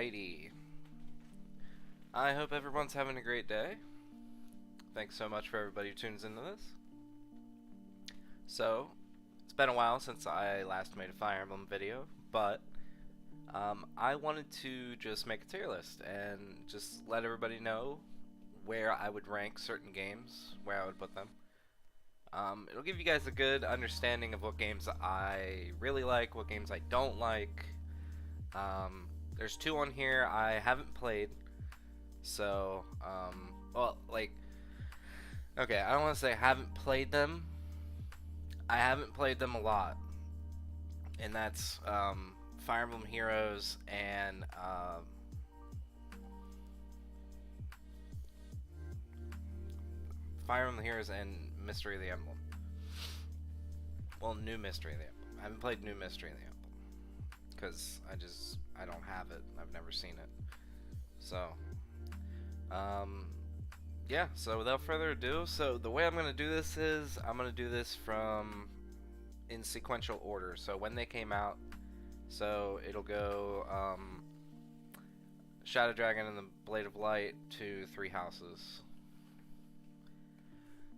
Alrighty. I hope everyone's having a great day. Thanks so much for everybody who tunes into this. So, it's been a while since I last made a Fire Emblem video, but I wanted to just make a tier list and just let everybody know where I would rank certain games, where I would put them. It'll give you guys a good understanding of what games I really like, what games I don't like. There's two on here I haven't played, so, okay, I don't want to say I haven't played them. I haven't played them a lot, and that's, Fire Emblem Heroes and, Fire Emblem Heroes and Mystery of the Emblem. Well, New Mystery of the Emblem. I haven't played New Mystery of the Emblem because I don't have it. I've never seen it. So, yeah. So without further ado, so the way I'm gonna do this is I'm gonna do this in sequential order. So when they came out, so it'll go Shadow Dragon and the Blade of Light to Three Houses.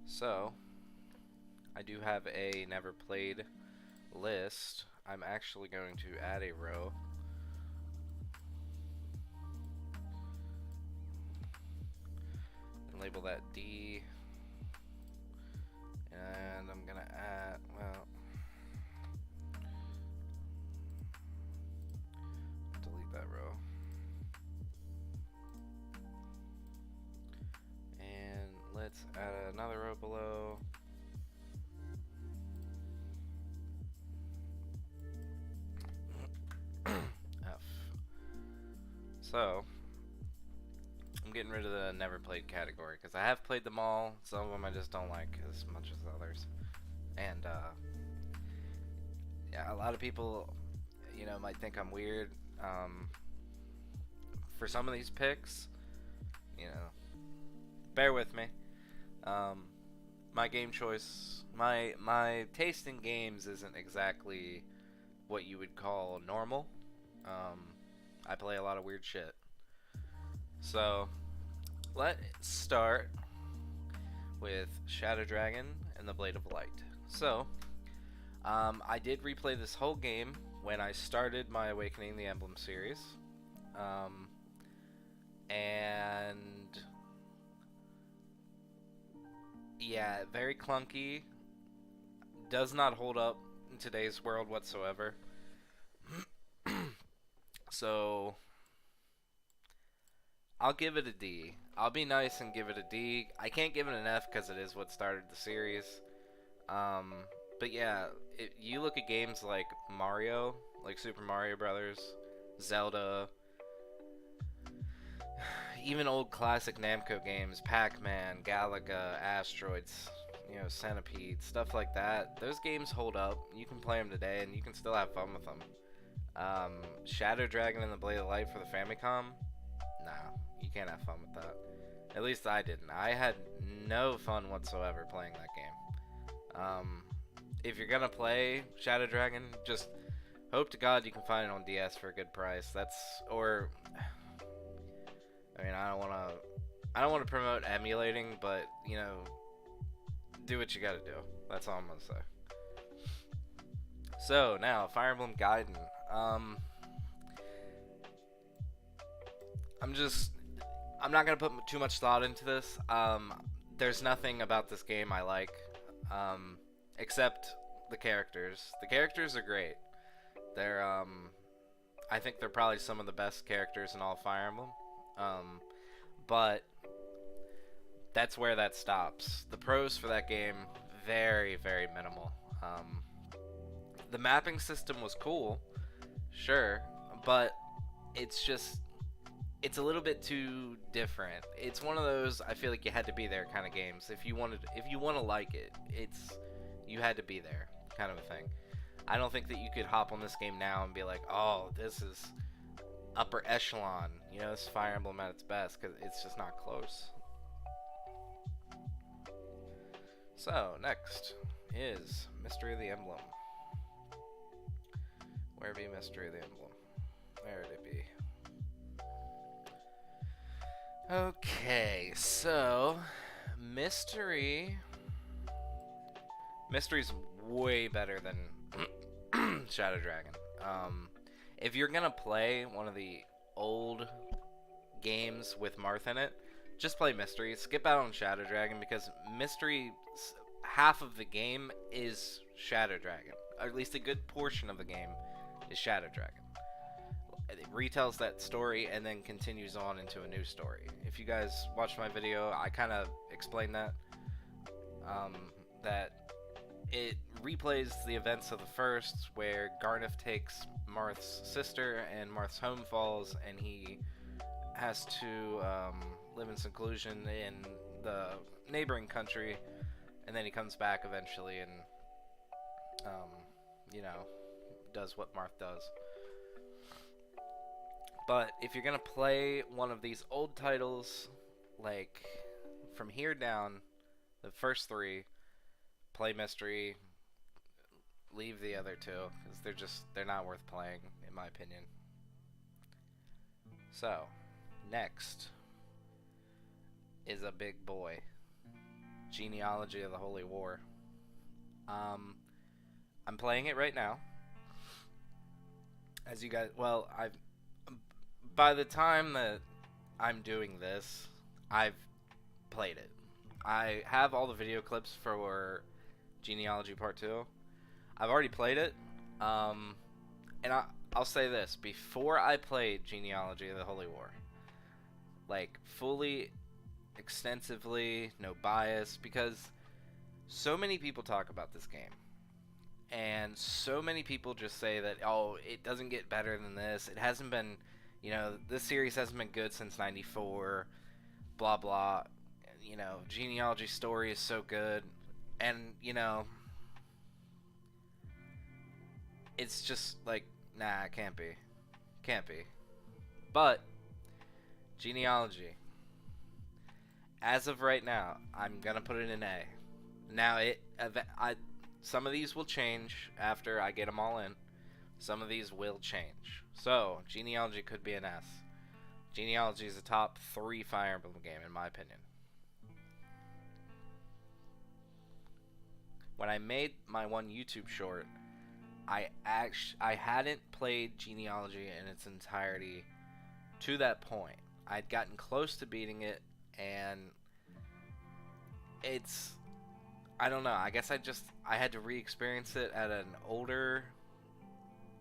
So, I do have a never played list. I'm actually going to add a row. And label that D. And I'm going to add, well, delete that row. Let's add another row below. F. So, I'm getting rid of the never played category because I have played them all. Some of them I just don't like as much as others. And, yeah, a lot of people, you know, might think I'm weird. For some of these picks, you know, bear with me. My game choice, my taste in games isn't exactly what you would call normal. I play a lot of weird shit. So, let's start with Shadow Dragon and the Blade of Light. So, I did replay this whole game when I started my Awakening the Emblem series. And yeah, very clunky. Does not hold up in today's world whatsoever. So, I'll give it a D. I'll be nice and give it a D. I can't give it an F because it is what started the series. But yeah, you look at games like Mario, like Super Mario Brothers, Zelda, even old classic Namco games, Pac-Man, Galaga, Asteroids, you know, Centipede, stuff like that. Those games hold up. You can play them today, and you can still have fun with them. Shadow Dragon and the Blade of Light for the Famicom? Nah, you can't have fun with that. At least I didn't. I had no fun whatsoever playing that game. If you're gonna play Shadow Dragon, just hope to God you can find it on DS for a good price. Or I mean, I don't wanna promote emulating, but you know, do what you gotta do. That's all I'm gonna say. So now, Fire Emblem Gaiden. I'm not gonna put too much thought into this. There's nothing about this game I like, except the characters. The characters are great. They're, I think they're probably some of the best characters in all Fire Emblem. But that's where that stops. The pros for that game, very, very minimal. The mapping system was cool, sure, but it's a little bit too different. It's one of those I feel like you had to be there kind of games. If you want to like it, you had to be there kind of a thing. I don't think that you could hop on this game now and be like, oh, this is upper echelon. You know, this is Fire Emblem at its best, because it's just not close. So, next is Mystery of the Emblem. Where be Mystery of the Emblem? Where would it be? Okay, so mystery. Mystery's way better than Shadow Dragon. If you're gonna play one of the old games with Marth in it, just play Mystery. Skip out on Shadow Dragon because Mystery, half of the game is Shadow Dragon. Or at least a good portion of the game is Shadow Dragon. It retells that story and then continues on into a new story. If you guys watched my video, I kind of explained that. That it replays the events of the first, where Garneth takes Marth's sister and Marth's home falls, and he has to live in seclusion in the neighboring country, and then he comes back eventually and, you know, does what Marth does. But if you're gonna play one of these old titles, like from here down, the first three, play Mystery, leave the other two, because they're not worth playing, in my opinion. So, next is a big boy, Genealogy of the Holy War. I'm playing it right now. As you guys, well, by the time that I'm doing this, I've played it. I have all the video clips for Genealogy Part 2. I've already played it, and I'll say this. Before I played Genealogy of the Holy War, like, fully, extensively, no bias, because so many people talk about this game, and so many people just say that, oh, it doesn't get better than this, it hasn't been, you know, this series hasn't been good since 94, blah blah, you know, Genealogy story is so good, and, you know, it's just like, nah, it can't be. Can't be. But, Genealogy, as of right now, I'm gonna put it in A. Now, some of these will change after I get them all in. Some of these will change. So, Genealogy could be an S. Genealogy is a top 3 Fire Emblem game, in my opinion. When I made my one YouTube short, I hadn't played Genealogy in its entirety to that point. I'd gotten close to beating it, and I don't know, I guess I had to re-experience it at an older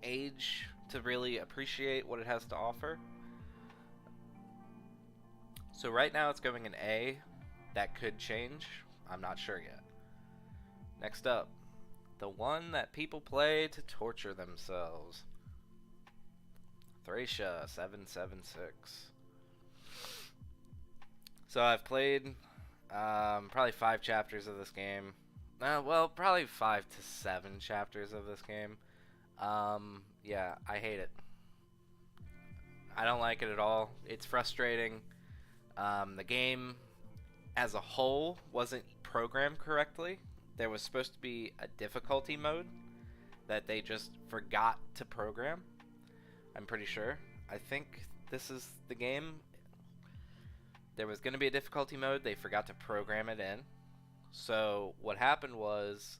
age to really appreciate what it has to offer. So right now it's going in A. That could change. I'm not sure yet. Next up, the one that people play to torture themselves. Thracia 776. So I've played probably 5 chapters of this game. Well, probably 5 to 7 chapters of this game. Yeah, I hate it. I don't like it at all. It's frustrating. The game as a whole wasn't programmed correctly. There was supposed to be a difficulty mode that they just forgot to program. I'm pretty sure. I think this is the game. There was going to be a difficulty mode. They forgot to program it in. So what happened was,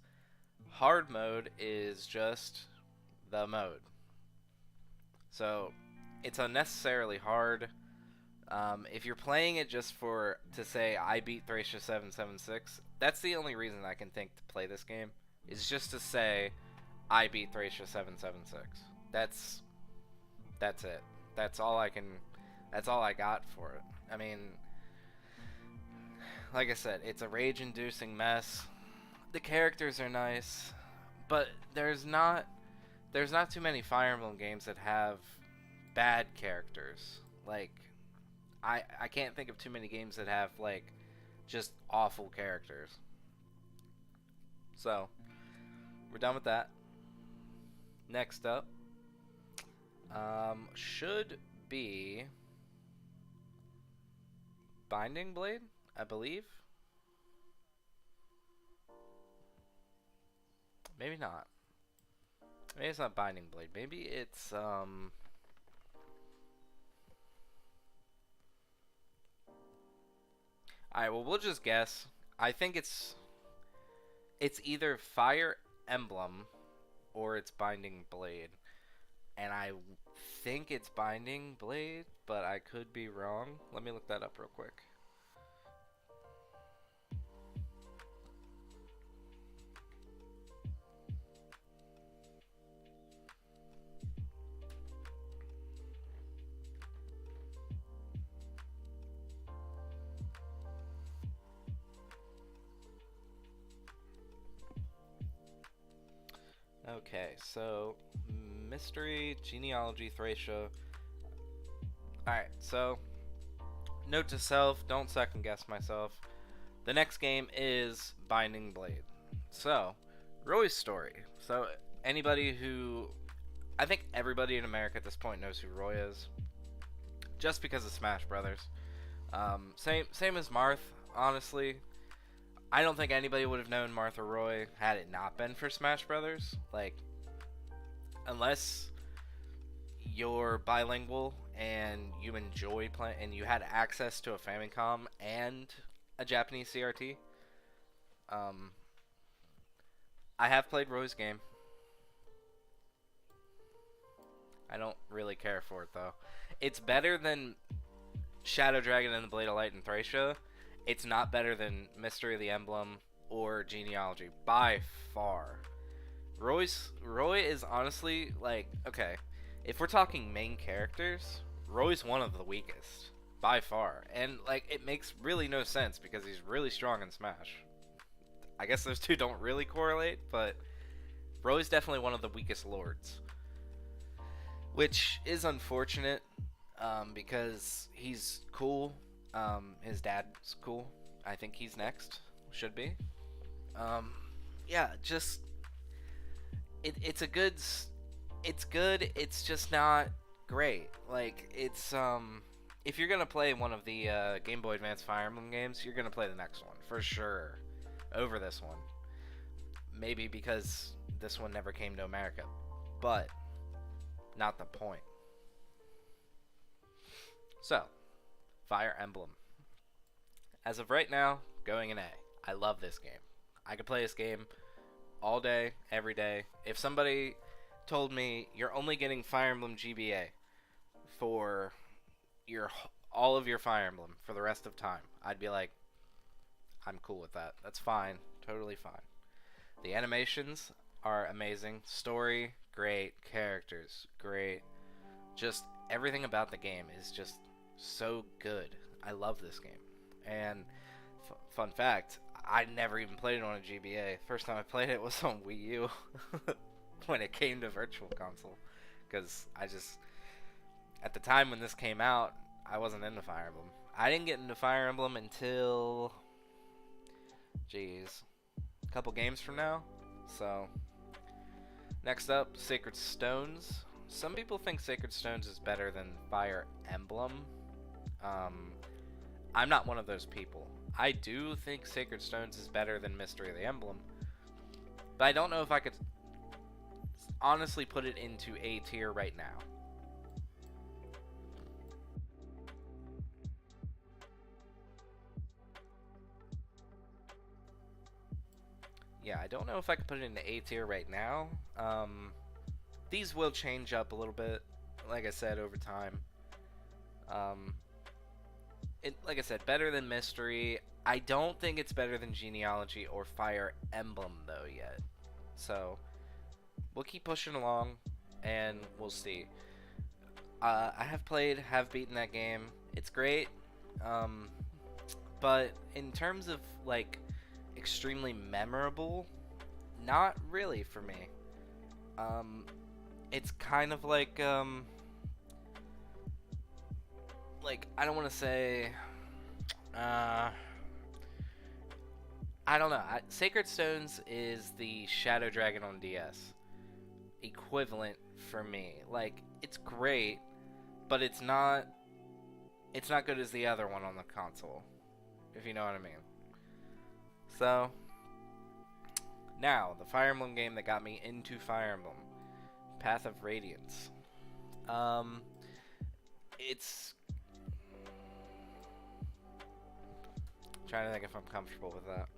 hard mode is just the mode. So it's unnecessarily hard. If you're playing it just to say I beat Thracia 776, that's the only reason I can think to play this game, is just to say I beat Thracia 776. That's it. That's all I got for it. I mean, like I said, it's a rage-inducing mess. The characters are nice, but there's not too many Fire Emblem games that have bad characters. Like, I can't think of too many games that have, like, just awful characters. So, we're done with that. Next up, should be Binding Blade, I believe. Maybe not. Maybe it's not Binding Blade. Maybe it's, All right, well, we'll just guess. I think it's either Fire Emblem or it's Binding Blade. And I think it's Binding Blade, but I could be wrong. Let me look that up real quick. Okay, so Mystery, Genealogy, Thracia. Alright, so note to self, don't second guess myself. The next game is Binding Blade. So, Roy's story. So, anybody who. I think everybody in America at this point knows who Roy is. Just because of Smash Brothers. Same as Marth, honestly. I don't think anybody would have known Martha Roy had it not been for Smash Brothers. Like, unless you're bilingual and you enjoy playing and you had access to a Famicom and a Japanese CRT. I have played Roy's game. I don't really care for it though. It's better than Shadow Dragon and the Blade of Light and Thracia. It's not better than Mystery of the Emblem or Genealogy by far. Roy is honestly like, okay, if we're talking main characters, Roy's one of the weakest by far, and like it makes really no sense because he's really strong in Smash. I guess those two don't really correlate, but Roy's definitely one of the weakest lords, which is unfortunate because he's cool. His dad's cool. I think he's next. Should be. Yeah, just it's a good. It's good. It's just not great. Like it's if you're gonna play one of the Game Boy Advance Fire Emblem games, you're gonna play the next one for sure over this one. Maybe because this one never came to America, but not the point. So, Fire Emblem. As of right now, going an A. I love this game. I could play this game all day, every day. If somebody told me you're only getting Fire Emblem GBA for all of your Fire Emblem for the rest of time, I'd be like, I'm cool with that. That's fine. Totally fine. The animations are amazing. Story, great. Characters, great. Just everything about the game is just so good. I love this game. And fun fact, I never even played it on a GBA. First time I played it was on Wii U when it came to Virtual Console. Because at the time when this came out, I wasn't into Fire Emblem. I didn't get into Fire Emblem until, a couple games from now. So, next up, Sacred Stones. Some people think Sacred Stones is better than Fire Emblem. I'm not one of those people. I do think Sacred Stones is better than Mystery of the Emblem, but I don't know if I could honestly put it into A tier right now. Yeah, I don't know if I could put it into A tier right now. These will change up a little bit, like I said, over time. Like I said, better than Mystery. I don't think it's better than Genealogy or Fire Emblem, though, yet. So, we'll keep pushing along, and we'll see. I have beaten that game. It's great. But in terms of, like, extremely memorable, not really for me. It's kind of like I don't want to say I don't know. Sacred Stones is the Shadow Dragon on DS equivalent for me. Like, it's great, but it's not good as the other one on the console, if you know what I mean. So, now, the Fire Emblem game that got me into Fire Emblem, Path of Radiance. It's trying to think if I'm comfortable with that.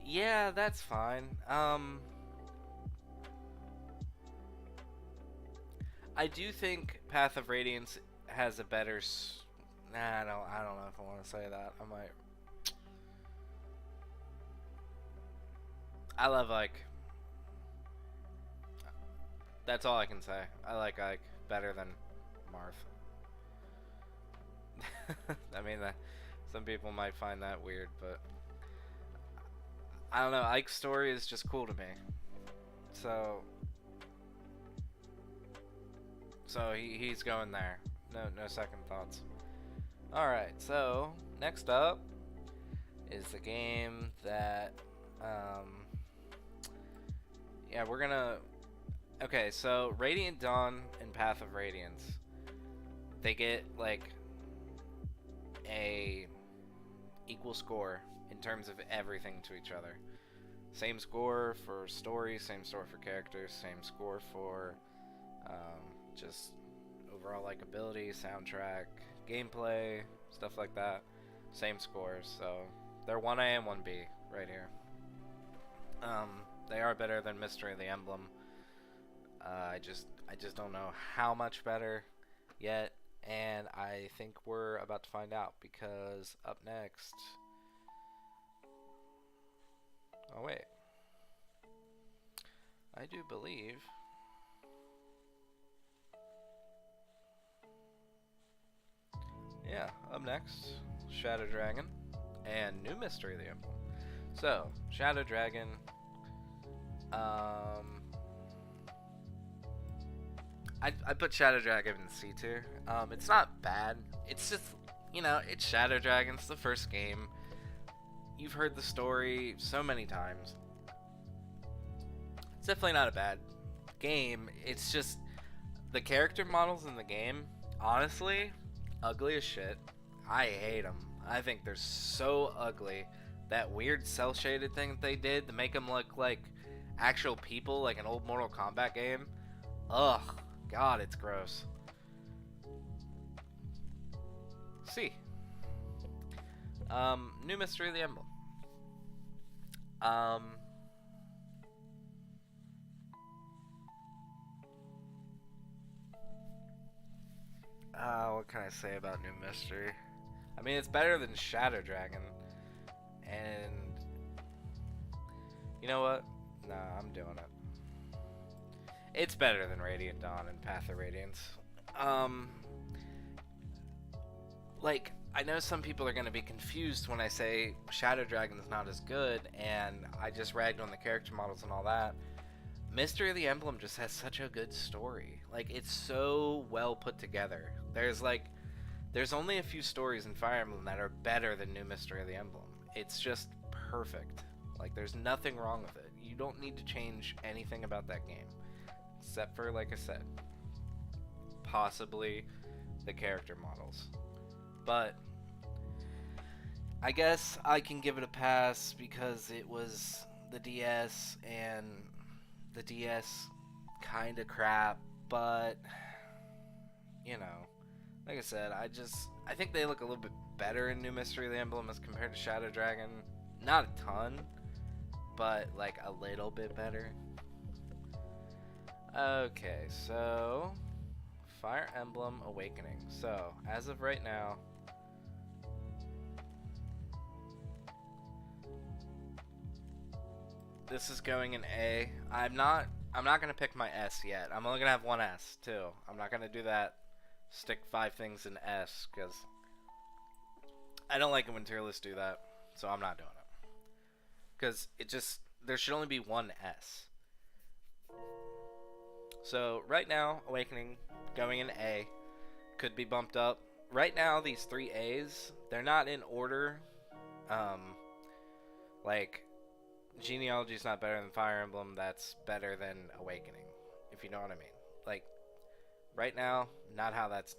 Yeah, that's fine. I do think Path of Radiance has a better. Nah, I don't know if I want to say that. I might. I love Ike. That's all I can say. I like Ike better than Marth. I mean, some people might find that weird, but I don't know. Ike's story is just cool to me. So, he's going there. No second thoughts. All right. So next up is the game that yeah, we're gonna. Okay, so Radiant Dawn and Path of Radiance, they get like a equal score in terms of everything to each other. Same score for story, same score for characters, same score for just overall likability, soundtrack, gameplay, stuff like that. Same scores, so they're 1A and 1B right here. They are better than Mystery of the Emblem. I just don't know how much better yet, and I think we're about to find out, because up next. Oh wait, I do believe. Yeah, up next, Shadow Dragon and New Mystery of the Emblem. So, Shadow Dragon. I put Shadow Dragon in C tier. It's not bad. It's just, it's Shadow Dragon. It's the first game. You've heard the story so many times. It's definitely not a bad game. It's just the character models in the game, honestly, ugly as shit. I hate them. I think they're so ugly. That weird cel-shaded thing that they did to make them look like actual people, like an old Mortal Kombat game. Ugh. God, it's gross. C. New Mystery of the Emblem. What can I say about New Mystery? I mean, it's better than Shadow Dragon. And you know what? Nah, I'm doing it. It's better than Radiant Dawn and Path of Radiance. Like, I know some people are going to be confused when I say Shadow Dragon's not as good, and I just ragged on the character models and all that. Mystery of the Emblem just has such a good story. Like, it's so well put together. There's only a few stories in Fire Emblem that are better than New Mystery of the Emblem. It's just perfect. Like, there's nothing wrong with it. You don't need to change anything about that game. Except for, like I said, possibly the character models. But I guess I can give it a pass because it was the DS, and the DS kind of crap, but like I said, I think they look a little bit better in New Mystery of the Emblem as compared to Shadow Dragon. Not a ton, but like a little bit better. Okay, so Fire Emblem Awakening. So, as of right now, this is going in A. I'm not gonna pick my S yet. I'm only gonna have one S too. I'm not gonna do that. Stick 5 things in S, because I don't like it when tier lists do that. So I'm not doing it. Because there should only be one S. So right now, Awakening going in A, could be bumped up. Right now, these 3 A's, they're not in order. Like, Genealogy's not better than Fire Emblem, that's better than Awakening, if you know what I mean. Like, right now, not how that's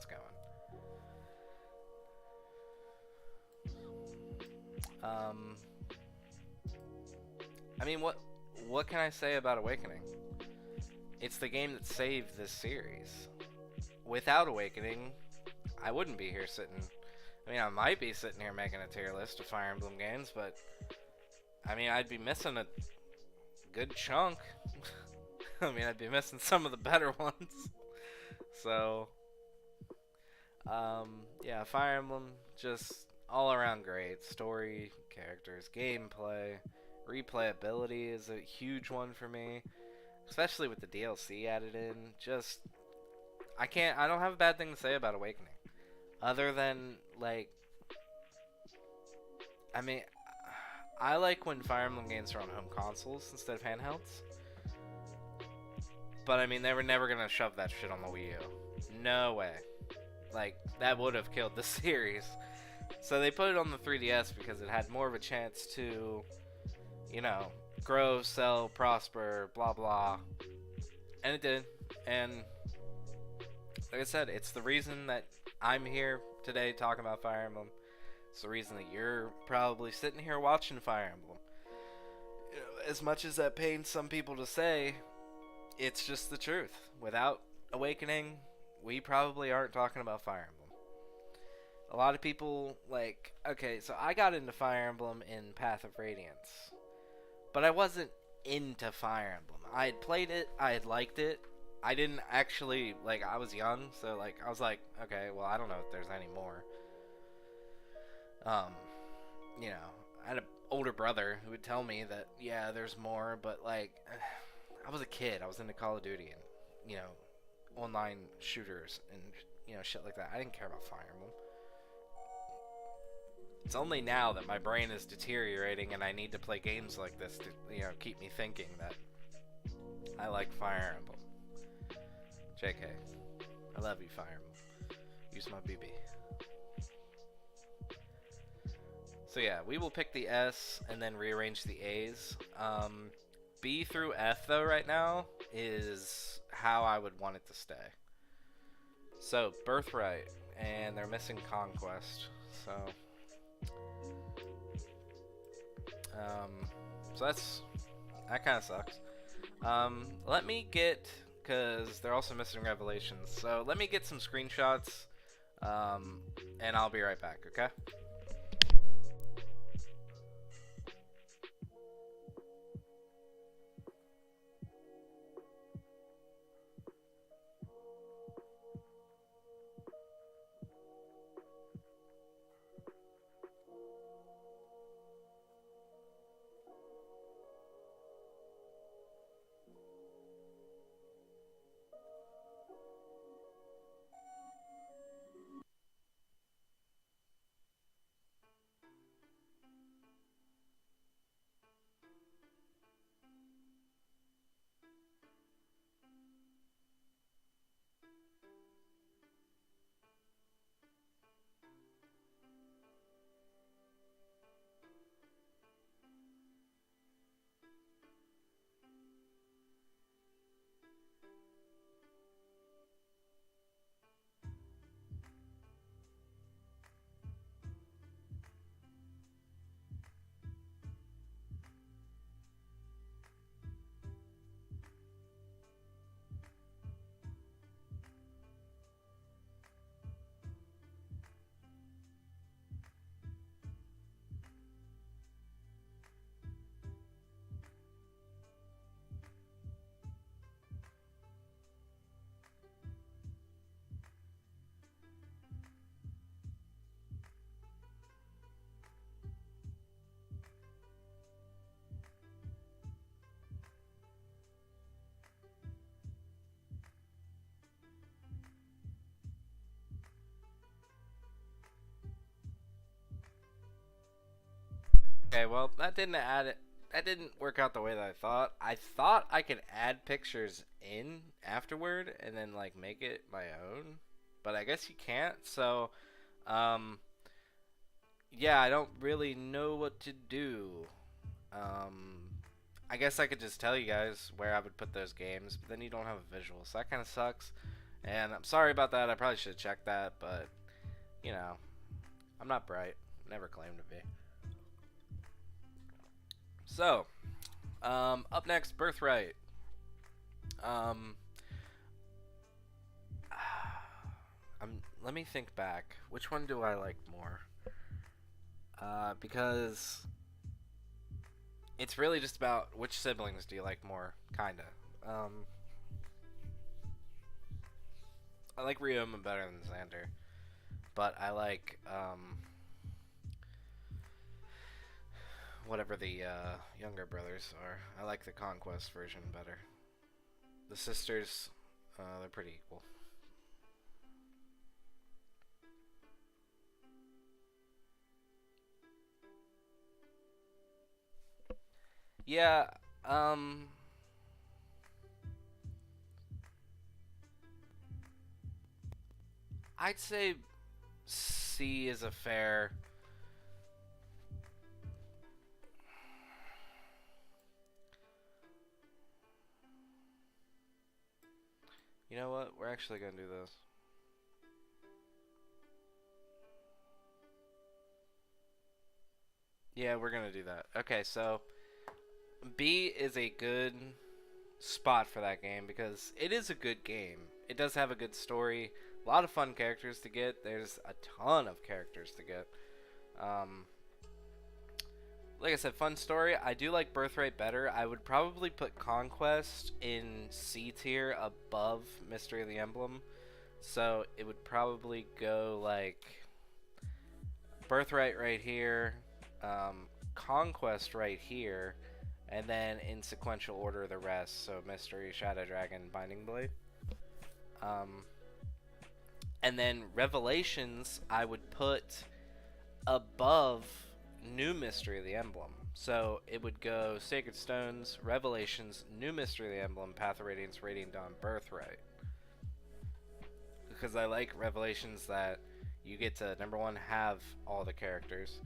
going. I mean, what can I say about Awakening? It's the game that saved this series. Without Awakening, I wouldn't be here sitting. I mean, I might be sitting here making a tier list of Fire Emblem games, but I mean, I'd be missing a good chunk. I mean, I'd be missing some of the better ones. So, yeah, Fire Emblem, just all around great. Story, characters, gameplay, replayability is a huge one for me, especially with the DLC added in. Just, I don't have a bad thing to say about Awakening. Other than, like, I mean, I like when Fire Emblem games are on home consoles instead of handhelds. But I mean, they were never gonna shove that shit on the Wii U. No way. Like, that would have killed the series. So they put it on the 3DS because it had more of a chance to, you know, grow, sell, prosper, blah blah. And it did. And like I said, it's the reason that I'm here today talking about Fire Emblem. It's the reason that you're probably sitting here watching Fire Emblem. You know, as much as that pains some people to say, it's just the truth. Without Awakening, we probably aren't talking about Fire Emblem. A lot of people, like, okay, so I got into Fire Emblem in Path of Radiance, but I wasn't into Fire Emblem. I had played it, I had liked it. I didn't actually, like, I was young, so, like, I was like, okay, well, I don't know if there's any more. You know, I had an older brother who would tell me that, yeah, there's more, but, like, I was a kid. I was into Call of Duty and, you know, online shooters and, you know, shit like that. I didn't care about Fire Emblem. It's only now that my brain is deteriorating and I need to play games like this to, you know, keep me thinking that I like Fire Emblem. JK. I love you, Fire Emblem. Use my BB. So yeah, we will pick the S and then rearrange the A's. B through F, though, right now, is how I would want it to stay. So, Birthright, and they're missing Conquest, so... that kind of sucks. Let me get, because they're also missing Revelations, so let me get some screenshots, and I'll be right back, okay? Okay, well, that didn't work out the way that I thought. I thought I could add pictures in afterward and then, like, make it my own, but I guess you can't, so, yeah, I don't really know what to do. I guess I could just tell you guys where I would put those games, but then you don't have a visual, so that kind of sucks, and I'm sorry about that. I probably should have checked that, but, you know, I'm not bright. Never claimed to be. So, Up next, Birthright. Um, let me think back. Which one do I like more? Because it's really just about which siblings do you like more, kinda. Um, I like Ryoma better than Xander, but I like whatever the younger brothers are. I like the Conquest version better. The sisters, they're pretty equal. Yeah, um, I'd say C is a fair. You know what? We're actually gonna do this. Yeah, we're gonna do that. Okay, so B is a good spot for that game because it is a good game. It does have a good story, a lot of fun characters to get. There's a ton of characters to get. Um, like I said, fun story. I do like Birthright better. I would probably put Conquest in C tier above Mystery of the Emblem. So it would probably go like Birthright right here, Conquest right here, and then in sequential order the rest. So Mystery, Shadow Dragon, Binding Blade. Um, and then Revelations I would put above New Mystery of the Emblem. So it would go Sacred Stones, Revelations, New Mystery of the Emblem, Path of Radiance, Radiant Dawn, Birthright. Because I like Revelations that you get to, number one, have all the characters.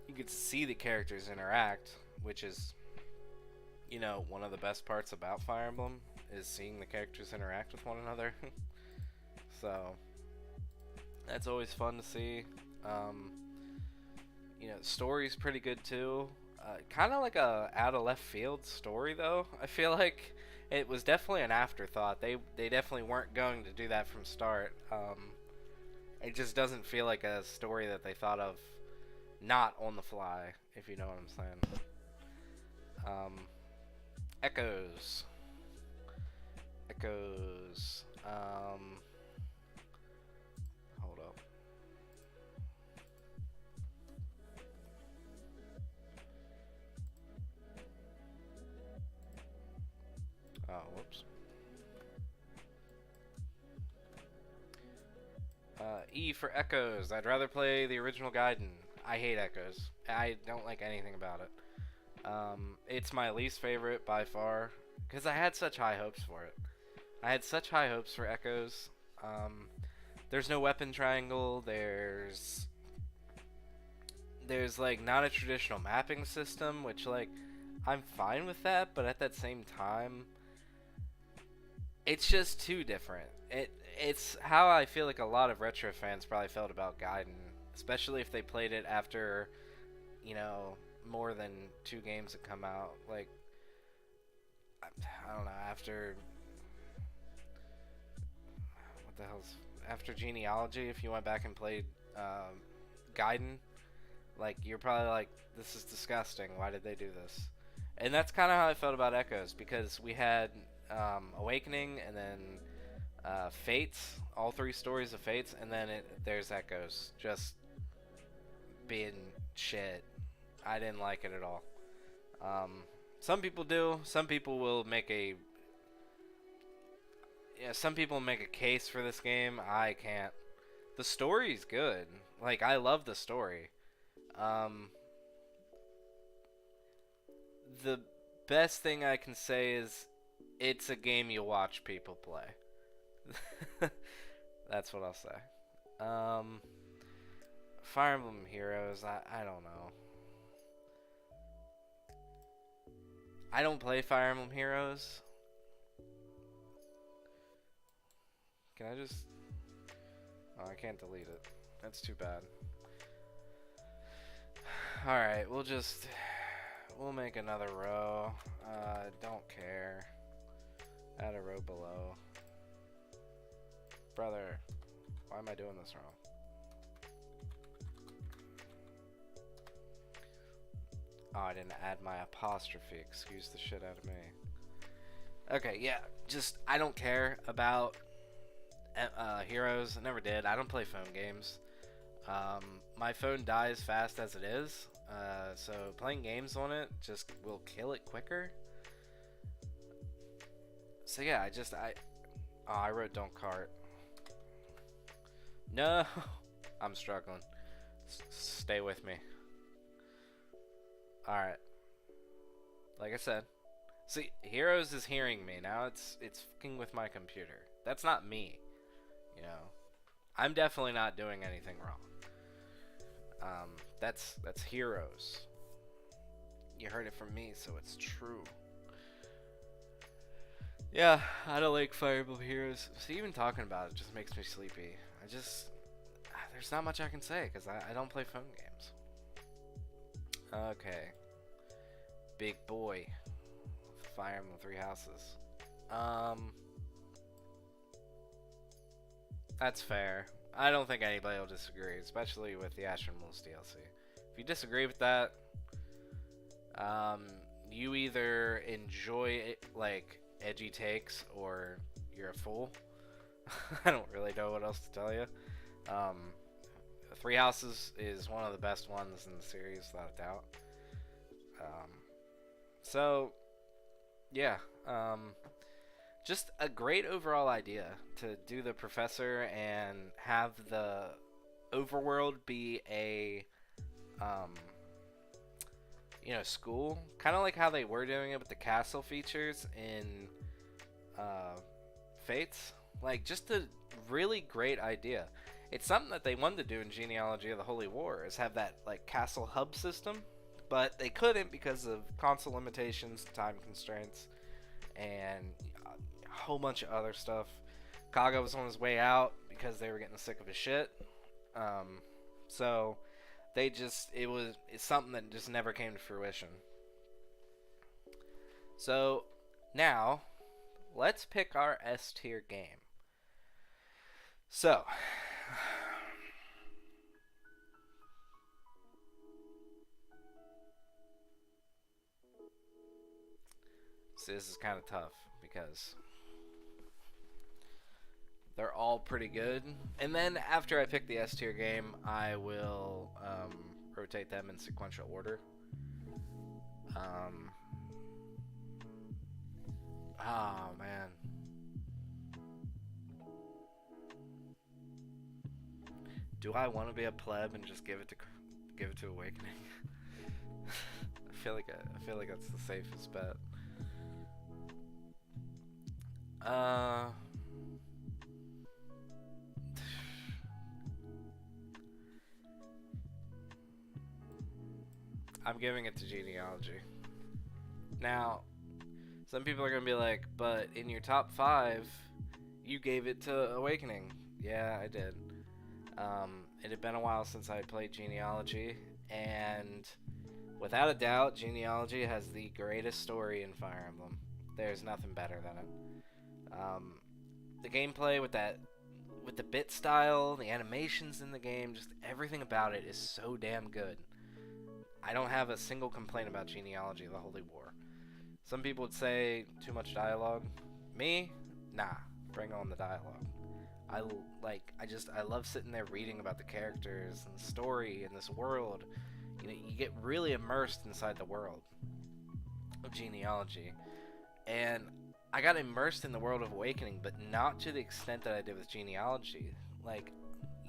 You get to see the characters interact, which is, you know, one of the best parts about Fire Emblem is seeing the characters interact with one another. So that's always fun to see. You know, the story's pretty good too. Kind of like a out of left field story though. I feel like it was definitely an afterthought. They definitely weren't going to do that from start. It just doesn't feel like a story that they thought of not on the fly, if you know what I'm saying. Echoes. Echoes. Hold up. Oh, whoops. E for Echoes. I'd rather play the original Gaiden. I hate Echoes. I don't like anything about it. It's my least favorite by far because I had such high hopes for it. I had such high hopes for Echoes. There's no weapon triangle. There's like not a traditional mapping system, which like I'm fine with that, but at that same time, it's just too different. It's how I feel like a lot of retro fans probably felt about Gaiden, especially if they played it after, you know, more than 2 games had come out. Like I don't know, after what the hell's after Genealogy, if you went back and played Gaiden, like you're probably like, this is disgusting. Why did they do this? And that's kind of how I felt about Echoes because we had Awakening and then Fates, all 3 stories of Fates, and then there's Echoes just being shit. I didn't like it at all. Some people do. Some people will make a some people make a case for this game. I can't. The story's good. Like I love the story. Um, the best thing I can say is it's a game you watch people play. That's what I'll say. Fire Emblem Heroes, I don't know. I don't play Fire Emblem Heroes. Can I just... Oh, I can't delete it. That's too bad. Alright, we'll just we'll make another row. Don't care. Add a row below. Brother, why am I doing this wrong? Oh, I didn't add my apostrophe. Excuse the shit out of me. Okay, yeah, just, I don't care about Heroes. I never did. I don't play phone games. My phone dies fast as it is, so playing games on it just will kill it quicker. So yeah, I wrote don't cart. No, I'm struggling. Stay with me. Alright. Like I said. See, Heroes is hearing me. Now it's fucking with my computer. That's not me. You know. I'm definitely not doing anything wrong. That's Heroes. You heard it from me, so it's true. Yeah, I don't like Fire Emblem Heroes. See, even talking about it just makes me sleepy. There's not much I can say, because I don't play phone games. Okay. Big boy. Fire Emblem Three Houses. That's fair. I don't think anybody will disagree, especially with the Astron Wolves DLC. If you disagree with that, you either enjoy it, like, edgy takes, or you're a fool. I don't really know what else to tell you. Three Houses is one of the best ones in the series, without a doubt. So, yeah. Just a great overall idea to do the professor and have the overworld be a, school. Kind of like how they were doing it with the castle features in Fates. Like, just a really great idea. It's something that they wanted to do in Genealogy of the Holy War, is have that, like, castle hub system. But they couldn't because of console limitations, time constraints, and a whole bunch of other stuff. Kaga was on his way out because they were getting sick of his shit. So it's something that just never came to fruition. So now let's pick our S tier game. So this is kind of tough because they're all pretty good. And then after I pick the S tier game, I will rotate them in sequential order. Oh man. Do I want to be a pleb and just give it to Awakening? I feel like that's the safest bet. I'm giving it to Genealogy. Now, some people are gonna be like, but in your top 5, you gave it to Awakening. Yeah, I did. It had been a while since I had played Genealogy, and without a doubt, Genealogy has the greatest story in Fire Emblem. There's nothing better than it. The gameplay with the bit style, the animations in the game, just everything about it is so damn good. I don't have a single complaint about Genealogy of the Holy War. Some people would say too much dialogue. Me? Nah. Bring on the dialogue. I love sitting there reading about the characters and the story and this world. You know, you get really immersed inside the world of Genealogy. And I got immersed in the world of Awakening, but not to the extent that I did with Genealogy. Like,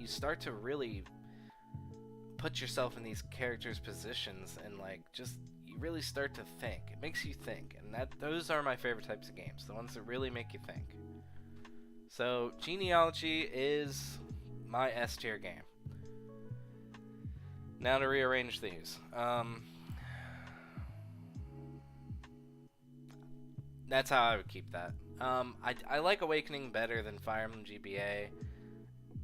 you start to really put yourself in these characters' positions and, like, just, you really start to think. It makes you think, and those are my favorite types of games, the ones that really make you think. So, Genealogy is my S tier game. Now to rearrange these. That's how I would keep that. I like Awakening better than Fire Emblem GBA,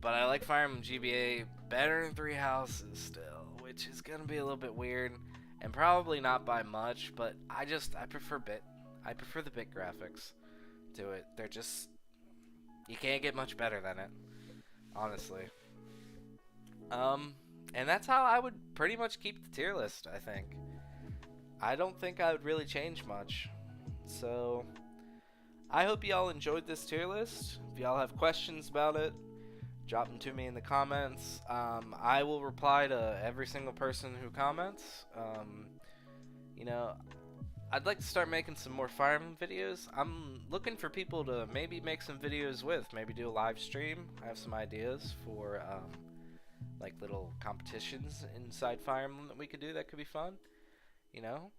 but I like Fire Emblem GBA better than Three Houses still, which is gonna be a little bit weird. and probably not by much, but I prefer the bit graphics to it. They're just, you can't get much better than it, honestly. And that's how I would pretty much keep the tier list, I think. I don't think I would really change much. So, I hope y'all enjoyed this tier list. If y'all have questions about it, drop them to me in the comments. I will reply to every single person who comments. You know, I'd like to start making some more Fire Emblem videos. I'm looking for people to maybe make some videos with. Maybe do a live stream. I have some ideas for like little competitions inside Fire Emblem that we could do that could be fun. You know?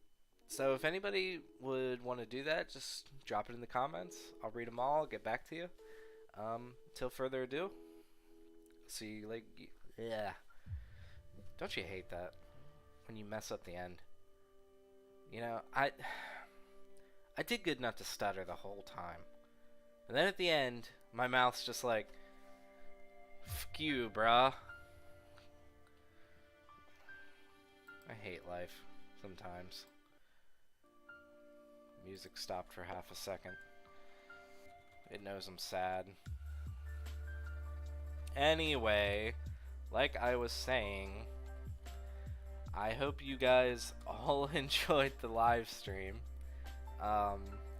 So if anybody would want to do that, just drop it in the comments. I'll read them all, get back to you. Till further ado, see you like, yeah. Don't you hate that when you mess up the end? You know, I did good not to stutter the whole time. And then at the end, my mouth's just like, fuck you, bruh. I hate life sometimes. Music stopped for half a second. It knows I'm sad. Anyway, like I was saying, I hope you guys all enjoyed the live stream.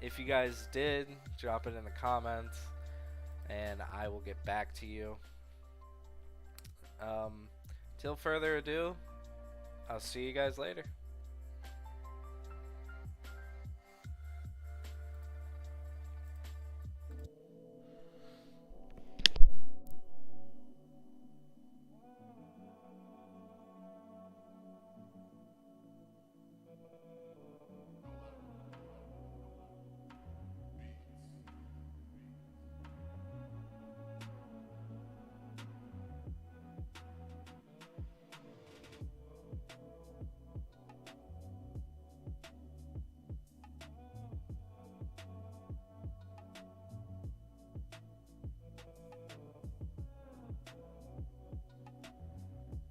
If you guys did, drop it in the comments, and I will get back to you. Till further ado, I'll see you guys later.